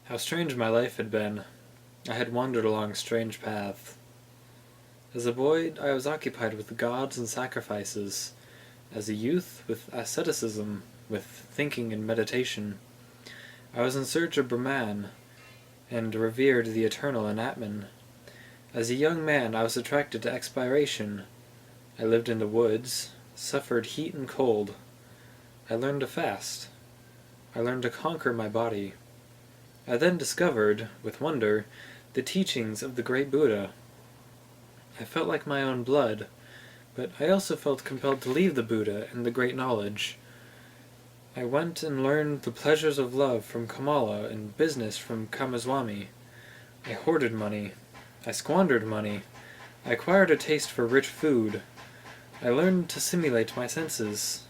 How strange my life had been. I had wandered along strange paths. As a boy, I was occupied with the gods and sacrifices. As a youth, with asceticism, with thinking and meditation. I was in search of Brahman, and revered the eternal in Atman. As a young man, I was attracted to exploration. I lived in the woods, suffered heat and cold. I learned to fast. I learned to conquer my body. I then discovered, with wonder, the teachings of the great Buddha. I felt like my own blood, but I also felt compelled to leave the Buddha and the great knowledge. I went and learned the pleasures of love from Kamala and business from Kamaswami. I hoarded money. I squandered money. I acquired a taste for rich food. I learned to simulate my senses.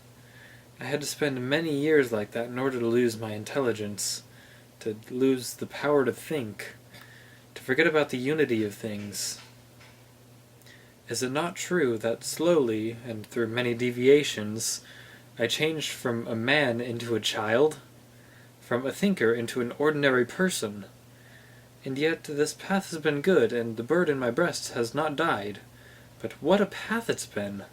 I had to spend many years like that in order to lose my intelligence, to lose the power to think, to forget about the unity of things. Is it not true that slowly, and through many deviations, I changed from a man into a child, from a thinker into an ordinary person? And yet this path has been good, and the bird in my breast has not died. But what a path it's been!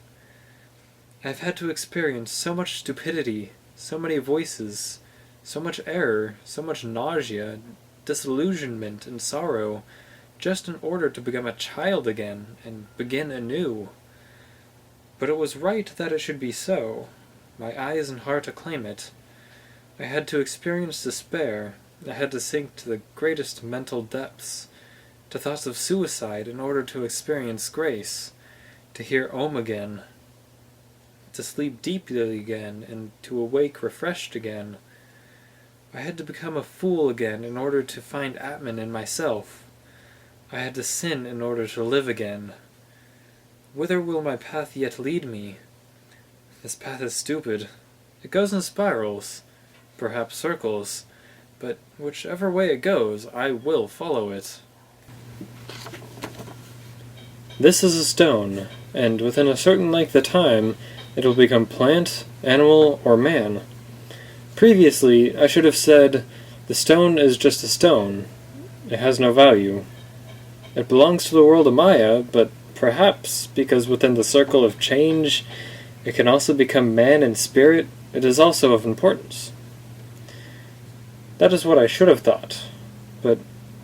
I've had to experience so much stupidity, so many voices, so much error, so much nausea, disillusionment, and sorrow, just in order to become a child again, and begin anew. But it was right that it should be so. My eyes and heart acclaim it. I had to experience despair. I had to sink to the greatest mental depths, to thoughts of suicide in order to experience grace, to hear Om again, to sleep deeply again, and to awake refreshed again. I had to become a fool again in order to find Atman in myself. I had to sin in order to live again. Whither will my path yet lead me? This path is stupid. It goes in spirals, perhaps circles, but whichever way it goes, I will follow it. This is a stone, and within a certain length of time, it will become plant, animal, or man. Previously, I should have said, the stone is just a stone. It has no value. It belongs to the world of Maya, but perhaps, because within the circle of change, it can also become man in spirit, it is also of importance. That is what I should have thought. But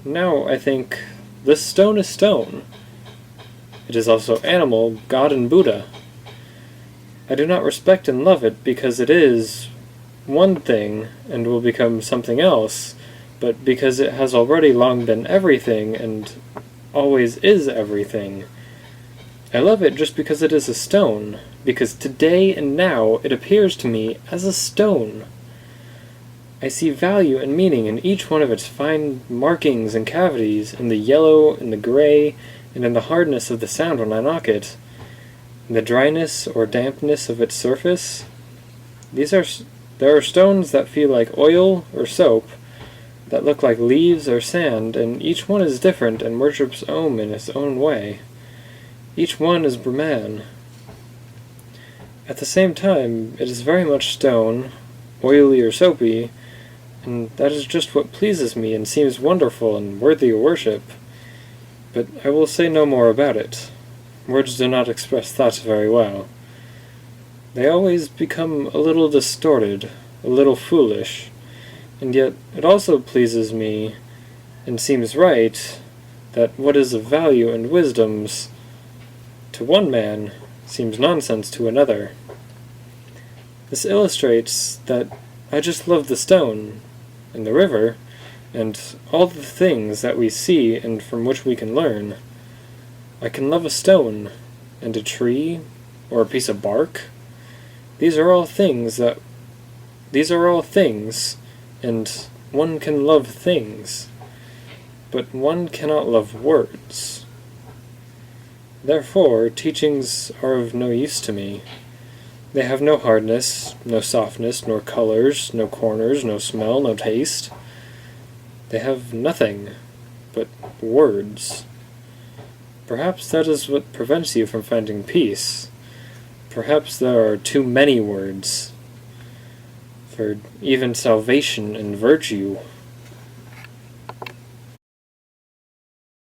now I think, this stone is stone. It is also animal, God, and Buddha. I do not respect and love it because it is one thing and will become something else, but because it has already long been everything and always is everything. I love it just because it is a stone, because today and now it appears to me as a stone. I see value and meaning in each one of its fine markings and cavities, in the yellow, in the gray, and in the hardness of the sound when I knock it, in the dryness or dampness of its surface. There are stones that feel like oil or soap, that look like leaves or sand, and each one is different and worships Om in its own way. Each one is Brahman. At the same time, it is very much stone, oily or soapy, and that is just what pleases me and seems wonderful and worthy of worship. But I will say no more about it. Words do not express thoughts very well. They always become a little distorted, a little foolish, and yet it also pleases me, and seems right, that what is of value and wisdoms to one man seems nonsense to another. This illustrates that I just love the stone, and the river, and all the things that we see and from which we can learn. I can love a stone, and a tree, or a piece of bark. These are all things, and one can love things, but one cannot love words. Therefore, teachings are of no use to me. They have no hardness, no softness, nor colors, no corners, no smell, no taste. They have nothing but words. Perhaps that is what prevents you from finding peace. Perhaps there are too many words for even salvation and virtue.